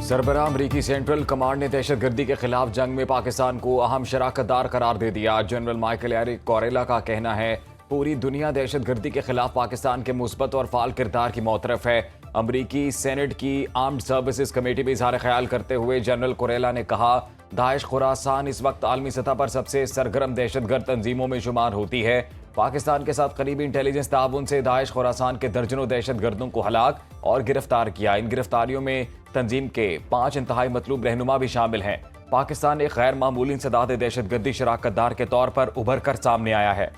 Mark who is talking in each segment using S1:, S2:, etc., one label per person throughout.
S1: सरबराह अमरीकी central command ने दहशतगर्दी के खिलाफ जंग में पाकिस्तान को अहम शराकतदार करार दे दिया। जनरल माइकल एरिक कोरेला का कहना है पूरी दुनिया दहशतगर्दी के खिलाफ पाकिस्तान के मुस्बत और फाल किरदार की मौतरफ है। अमरीकी सेनेट की आर्म्ड सर्विसेज कमेटी में इजहार ख्याल करते हुए जनरल कोरेला ने कहा, दाइश खुरासान इस वक्त आलमी सतह पर सबसे सरगर्म दहशतगर्द तंजीमों में शुमार होती है। पाकिस्तान के साथ करीबी इंटेलिजेंस ताउन से दाइश खुरासान के दर्जनों दहशतगर्दों को हलाक और गिरफ्तार किया। इन गिरफ्तारियों में तंजीम के 5 इंतहाई मतलूब रहनुमा भी शामिल हैं। पाकिस्तान एक गैर मामूली इंसदाद दहशतगर्दी शराकतदार के तौर पर उभर कर सामने आया है।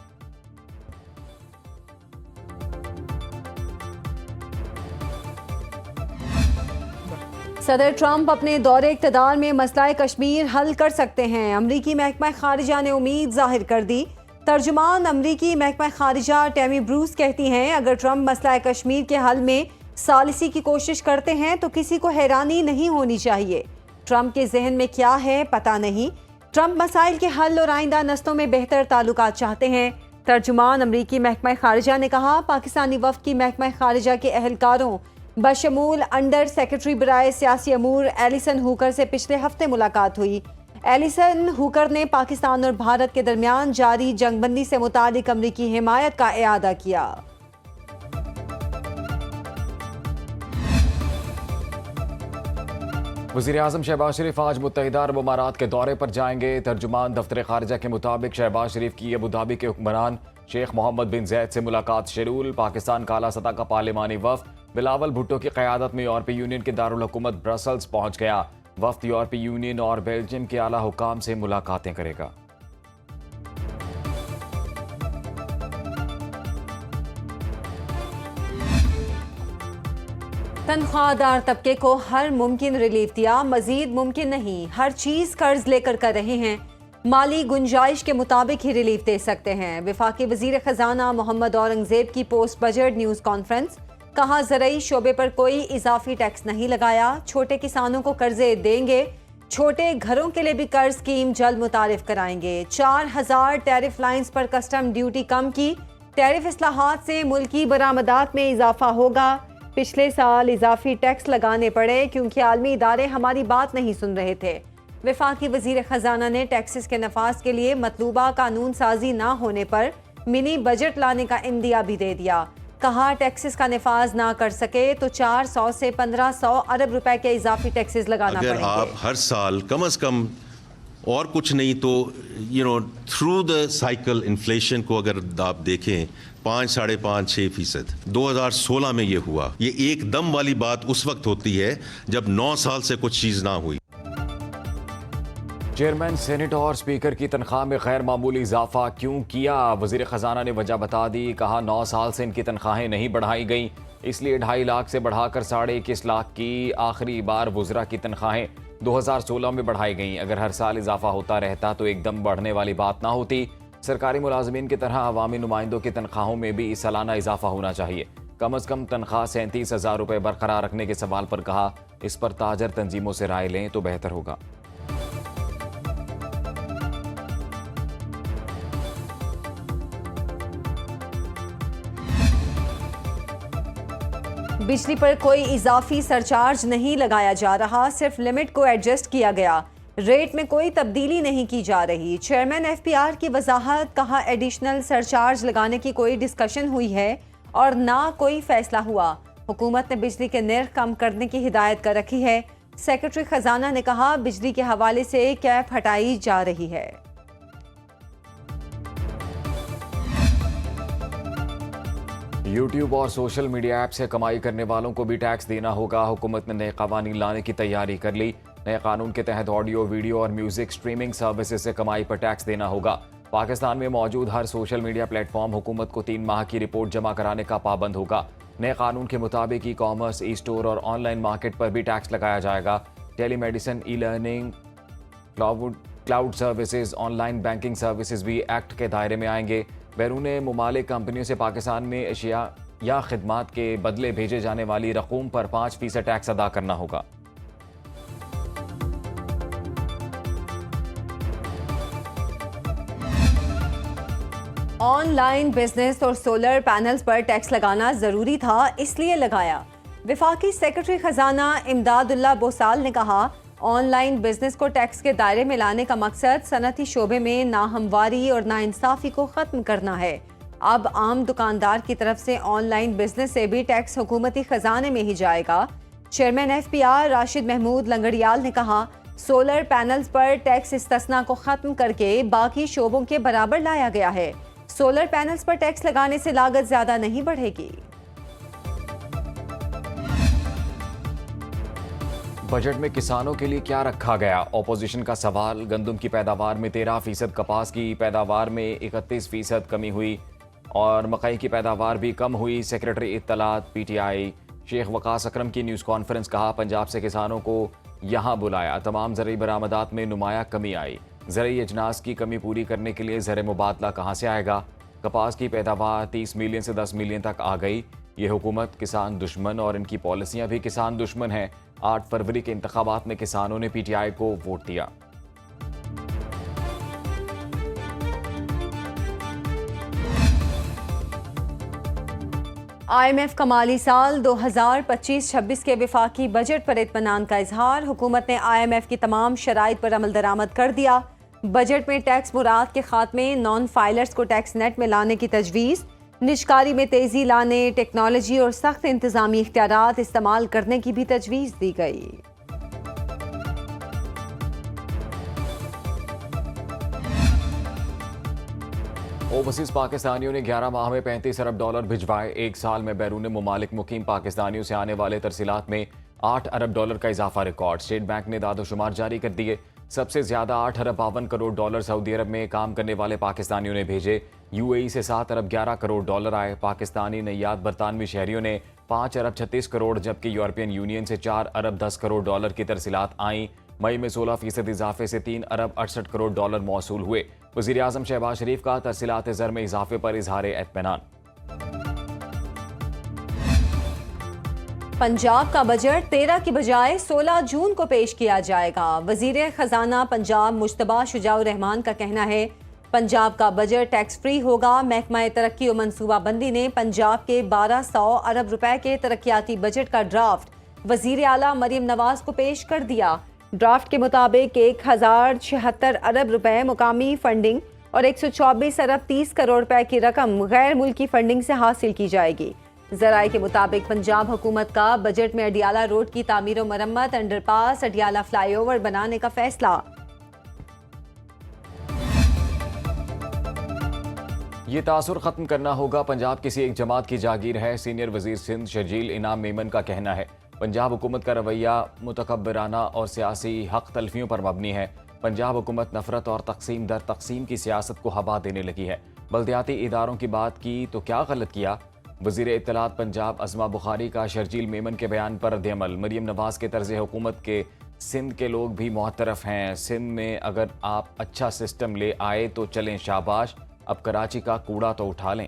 S2: सदर ट्रंप अपने दौरे इक़्तिदार में मसला कश्मीर हल कर सकते हैं। अमरीकी महकमा खारिजा ने उम्मीद जाहिर कर दी। तर्जुमान अमरीकी महकमा खारिजा टेमी ब्रूस कहती हैं, अगर ट्रंप मसला कश्मीर के हल में सालिसी की कोशिश करते हैं तो किसी को हैरानी नहीं होनी चाहिए। ट्रंप के जहन में क्या है पता नहीं। ट्रंप मसाइल के हल और आइंदा नस्लों में बेहतर ताल्लुकात चाहते हैं। तर्जुमान अमरीकी महकमा खारिजा ने कहा, पाकिस्तानी वफ़द की महकमा खारिजा के अहलकारों बशमूल अंडर सेक्रेटरी बराए सियासी अमूर एलिसन हुकर से पिछले हफ्ते मुलाकात हुई। एलिसन हुकर ने पाकिस्तान और भारत के दरमियान जारी जंगबंदी से मुतालिक अमरीकी हिमायत का इआदा किया।
S1: वज़ीर-ए-आज़म शहबाज शरीफ आज मुत्तहिदा अरब अमारात के दौरे पर जाएंगे। तर्जुमान दफ्तर खारिजा के मुताबिक शहबाज शरीफ की अबू धाबी के हुक्मरान शेख मोहम्मद बिन जैद से मुलाकात शेड्यूल। पाकिस्तान का आला सतह का पार्लिमानी वफ़द बिलावल भुट्टो की क़यादत में यूरोपीय यूनियन के दारुल हुकूमत ब्रसल्स पहुंच गया। वफ़द यूरोपीय यूनियन और बेल्जियम के आला हुकाम से मुलाकातें करेगा।
S2: तनख्वाहदार तबके को हर मुमकिन रिलीफ दिया, मजीद मुमकिन नहीं। हर चीज कर्ज लेकर कर रहे हैं। माली गुंजाइश के मुताबिक ही रिलीफ दे सकते हैं। वफाकी वजीर खजाना मोहम्मद औरंगजेब की पोस्ट बजट न्यूज कॉन्फ्रेंस। कहा, ज़रई शोबे पर कोई इजाफी टैक्स नहीं लगाया। छोटे किसानों को कर्जे देंगे। छोटे घरों के लिए भी कर्ज स्कीम जल्द मुतारिफ कराएंगे। 4000 टैरिफ लाइन्स पर कस्टम ड्यूटी कम की। टैरिफ इस्लाहात से मुल्की बरामदात में इजाफा होगा। पिछले साल इजाफी टैक्स लगाने पड़े क्योंकि आलमी इदारे हमारी बात नहीं सुन रहे थे। वफाकी वजीर खजाना ने टैक्सेस के नफाज के लिए मतलूबा कानून साजी ना होने पर मिनी बजट लाने का इंदिया भी दे दिया। कहा, टैक्सेस का नफाज ना कर सके तो 400 से 1500 अरब रुपए के इजाफी टैक्सेस लगाना पड़ेंगे।
S3: अगर आप हर साल कम से कम और कुछ नहीं तो थ्रू द साइकिल इन्फ्लेशन को अगर आप देखें 5, 5.5, 6% 2016 में ये हुआ। ये एकदम वाली बात उस वक्त होती है जब 9 साल से कुछ चीज ना हुई।
S1: चेयरमैन सेनेट और स्पीकर की तनख्वाह में गैर मामूली इजाफा क्यों किया? वजीर खजाना ने वजह बता दी। कहा, 9 साल से इनकी तनख्वाहें नहीं बढ़ाई गई, इसलिए 2.5 लाख से बढ़ाकर 21.5 लाख की। आखिरी बार वुज़रा की तनख्वाहें 2016 में बढ़ाई गई। अगर हर साल इजाफा होता रहता तो एकदम बढ़ने वाली बात ना होती। सरकारी मुलाजमीन की तरह अवामी नुमाइंदों की तनख्वाहों में भी सालाना इजाफा होना चाहिए। कम अज़ कम तनख्वाह 37,000 रुपये बरकरार रखने के सवाल पर कहा, इस पर ताजर तंजीमों से राय लें तो बेहतर होगा।
S2: बिजली पर कोई इजाफी सरचार्ज नहीं लगाया जा रहा, सिर्फ लिमिट को एडजस्ट किया गया। रेट में कोई तब्दीली नहीं की जा रही। चेयरमैन एफपीआर की वजाहत। कहा, एडिशनल सरचार्ज लगाने की कोई डिस्कशन हुई है और ना कोई फैसला हुआ। हुकूमत ने बिजली के निर्ख कम करने की हिदायत कर रखी है। सेक्रेटरी खजाना ने कहा, बिजली के हवाले से कैप हटाई जा रही है।
S1: यूट्यूब और सोशल मीडिया ऐप से कमाई करने वालों को भी टैक्स देना होगा। हुकूमत ने नए कानून लाने की तैयारी कर ली। नए कानून के तहत ऑडियो, वीडियो और म्यूजिक स्ट्रीमिंग सर्विसेज से कमाई पर टैक्स देना होगा। पाकिस्तान में मौजूद हर सोशल मीडिया प्लेटफॉर्म हुकूमत को 3 माह की रिपोर्ट जमा कराने का पाबंद होगा। नए कानून के मुताबिक ई कॉमर्स, ई स्टोर और ऑनलाइन मार्केट पर भी टैक्स लगाया जाएगा। Telemedicine, e learning, cloud services, online banking services भी एक्ट के दायरे में आएंगे। बैरून मुमालिक कंपनियों से पाकिस्तान में अशिया या खिदमात के बदले भेजे जाने वाली रकूम पर 5% टैक्स अदा करना होगा।
S2: ऑनलाइन बिजनेस और सोलर पैनल्स पर टैक्स लगाना जरूरी था, इसलिए लगाया। वफाकी सेक्रेटरी खजाना इमदादुल्लाह बोसाल ने कहा, ऑनलाइन बिजनेस को टैक्स के दायरे में लाने का मकसद सनती शोबे में नाहमवारी और नाइंसाफी को खत्म करना है। अब आम दुकानदार की तरफ से ऑनलाइन बिजनेस से भी टैक्स हुकूमती खजाने में ही जाएगा। चेयरमैन FPR राशिद महमूद लंगड़ियाल ने कहा, सोलर पैनल्स पर टैक्स इस्तिस्ना को खत्म करके बाकी शोबों के बराबर लाया गया है। सोलर पैनल्स पर टैक्स लगाने से लागत ज्यादा नहीं बढ़ेगी।
S1: बजट में किसानों के लिए क्या रखा गया? ऑपोजिशन का सवाल। गंदम की पैदावार में 13%, कपास की पैदावार में 31% कमी हुई और मकई की पैदावार भी कम हुई। सेक्रेटरी इत्तलात PTI शेख वकास अकरम की न्यूज़ कॉन्फ्रेंस। कहा, पंजाब से किसानों को यहाँ बुलाया, तमाम ज़रई बरामदात में नुमाया कमी आई। ज़रई अजनास की कमी पूरी करने के लिए ज़र मुबादला कहाँ से आएगा? कपास की पैदावार 30 मिलियन से 10 मिलियन तक आ गई। ये हुकूमत किसान दुश्मन और इनकी पॉलिसियाँ भी किसान दुश्मन हैं। 8 फरवरी के इंतखाबात में किसानों ने PTI को वोट दिया।
S2: IMF का माली साल 2025-26 के विफाकी बजट पर इत्मीनान का इजहार। हुकूमत ने IMF की तमाम शराइत पर अमल दरामद कर दिया। बजट में टैक्स मुराद के खात्मे, नॉन फाइलर्स को टैक्स नेट में लाने की तजवीज़, निजकारी में तेजी लाने, टेक्नोलॉजी और सख्त इंतजामी इख्तियारात इस्तेमाल करने की भी तजवीज़ दी गई।
S1: ओवरसीज पाकिस्तानियों ने 11 माह में $35 अरब भिजवाए। एक साल में बैरून मुमालिक मुकीम पाकिस्तानियों से आने वाले तरसीलात में $8 अरब का इजाफा रिकॉर्ड। स्टेट बैंक ने दादोशुमार जारी कर दिए। सबसे ज्यादा $8 अरब 52 करोड़ सऊदी अरब में काम करने वाले पाकिस्तानियों ने भेजे। UAE से $7 अरब 11 करोड़ आए। पाकिस्तानी नैयाद बरतानवी शहरियों ने $5 अरब 36 करोड़, जबकि यूरोपियन यूनियन से $4 अरब 10 करोड़ की तरसीलात आईं। मई में 16% इजाफे से $3 अरब 68 करोड़ मौसूल हुए। वज़ीर आज़म शहबाज शरीफ का तरसीलात ज़र में इजाफे पर इजहार इत्मीनान।
S2: पंजाब का बजट 13 की बजाय 16 जून को पेश किया जाएगा। वज़ीर खजाना पंजाब मुश्तबा शुजाउर रहमान का कहना है, पंजाब का बजट टैक्स फ्री होगा। महकमा तरक्की और मनसूबाबंदी ने पंजाब के 1200 अरब रुपए के तरक्याती बजट का ड्राफ्ट वज़ीर आला मरियम नवाज को पेश कर दिया। ड्राफ्ट के मुताबिक 1076 अरब रुपए मुकामी फंडिंग और 124 अरब 30 करोड़ रुपए की रकम गैर मुल्की फंडिंग से हासिल की जाएगी। ज़राए के मुताबिक पंजाब हुकूमत का बजट में अडियाला रोड की तामीर और मरम्मत, अंडरपास, अडियाला फ्लाईओवर बनाने का फैसला।
S1: ये तासुर खत्म करना होगा। पंजाब किसी एक जमात की जागीर है। सीनियर वजीर सिंध शर्जील इनाम मेमन का कहना है, पंजाब हुकूमत का रवैया मुतकब्बराना और सियासी हक तलफियों पर मबनी है। पंजाब हुकूमत नफरत और तकसीम दर तकसीम की सियासत को हवा देने लगी है। बल्दियाती इदारों की बात की तो क्या गलत किया? वज़ीर इत्तलात पंजाब अज़मा बुखारी का शर्जील मेमन के बयान पर रद्द-ए-अमल। मरियम नवाज के तर्ज हुकूमत के सिंध के लोग भी मुअत्तरफ हैं। सिंध में अगर आप अच्छा सिस्टम ले आए तो चलें, शाबाश। अब कराची का कूड़ा तो उठा लें।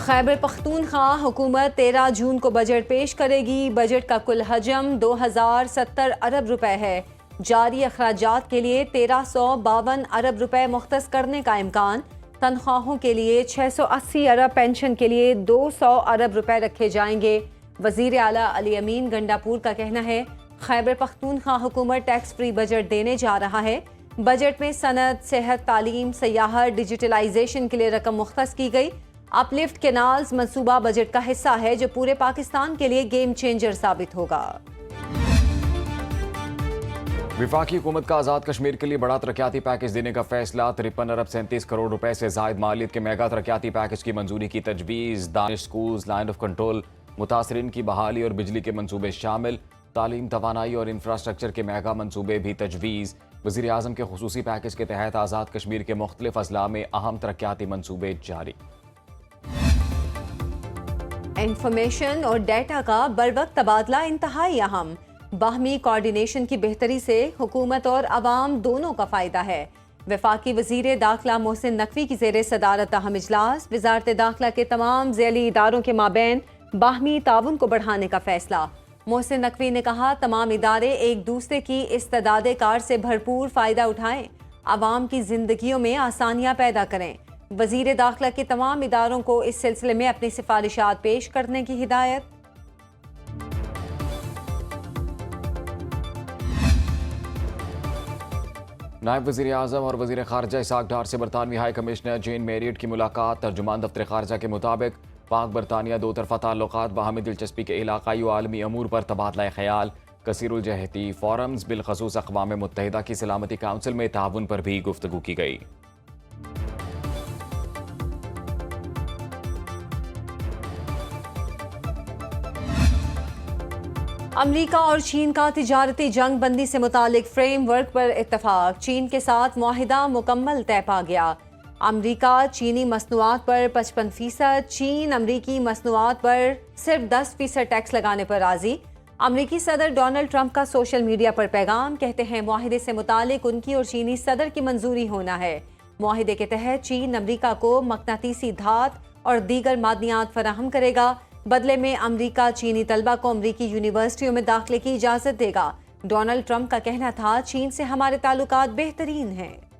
S2: खैबर पख्तूनख्वा हुकूमत 13 जून को बजट पेश करेगी। बजट का कुल हजम 2070 अरब रुपए है। जारी अखराजात के लिए 1352 अरब रुपए मुख्तस करने का इम्कान। तनख्वाहों के लिए 680 अरब, पेंशन के लिए 200 अरब रुपए रखे जाएंगे। वजीर आला अली अमीन गंडापुर का कहना है, खैबर पख्तूनख्वा हुकूमत टैक्स फ्री बजट देने जा रहा है। बजट में सनत, सेहत, तालीम, सयाहत, डिजिटलाइजेशन के लिए रकम मुख्तस की गई। अपलिफ्ट केनाल्स मंसूबा बजट का हिस्सा है जो पूरे पाकिस्तान के लिए गेम चेंजर साबित होगा।
S1: विफाकी हुकूमत का आज़ाद कश्मीर के लिए बड़ा तरक्याती पैकेज देने का फैसला। 53 अरब 37 करोड़ रुपए से जायद मालियत के मेगा तरक्याती पैकेज की मंजूरी की तजवीज़। Danish schools, line of control, मुतासरीन की बहाली और बिजली के मंसूबे शामिल। तालीम, तवानाई और इंफ्रास्ट्रक्चर के मेगा मंसूबे भी तजवीज़। वज़ीर आज़म के खुसूसी पैकेज के तहत आज़ाद कश्मीर के मुख्तलिफ अजला में अहम तरक्याती मंसूबे जारी।
S2: इंफॉर्मेशन और डेटा का बरवक्त तबादला इंतहाई अहम। बाहमी कोऑर्डिनेशन की बेहतरी से हुकूमत और अवाम दोनों का फ़ायदा है। वफाकी वज़ीर दाखिला मोहसिन नकवी की ज़ेर सदारत अहम इजलास। वज़ारत दाखिला के तमाम ज़ैली इदारों के माबैन बाहमी ताउन को बढ़ाने का फैसला। मोहसिन नकवी ने कहा, तमाम इदारे एक दूसरे की इस्तेदाद कार से भरपूर फ़ायदा उठाएं, अवाम की जिंदगियों में आसानियाँ पैदा करें। वजीर दाखिला की तमाम इदारों को इस सिलसिले में अपनी सिफारिशात पेश करने की हिदायत।
S1: नायब वज़ीर आज़म और वज़ीर ख़ारजा इसाक डार से बरतानवी हाई कमिश्नर जेन मैरियट की मुलाकात। तर्जुमान दफ्तर ख़ारजा के मुताबिक पाक बरतानिया दो तरफ़ा ताल्लुक़ात बाहमी दिलचस्पी के इलाक़ाई व आलमी अमूर पर तबादला ख़याल, कसीरुल जहती फ़ोरम्स, बिलख़सूस अक़वाम मुत्तहिदा की सलामती काउंसिल में ताउन पर भी गुफ्तगू की गई।
S2: अमरीका और चीन का तिजारती जंग बंदी से मुतालिक फ्रेमवर्क पर इत्तफाक। चीन के साथ मुआहिदा मुकम्मल तय पा गया। अमरीका चीनी मसनूआत पर 55%, चीन अमरीकी मसनूआत पर सिर्फ 10% टैक्स लगाने पर राजी। अमरीकी सदर डोनाल्ड ट्रंप का सोशल मीडिया पर पैगाम, कहते हैं मुआहिदे से मुतालिक उनकी और चीनी सदर की मंजूरी होना है। मुआहिदे के तहत चीन अमरीका को मकनातीसी धात और दीगर मादनियात फराहम करेगा। बदले में अमरीका चीनी तलबा को अमरीकी यूनिवर्सिटियों में दाखिले की इजाजत देगा। डोनाल्ड ट्रंप का कहना था, चीन से हमारे ताल्लुकात बेहतरीन हैं।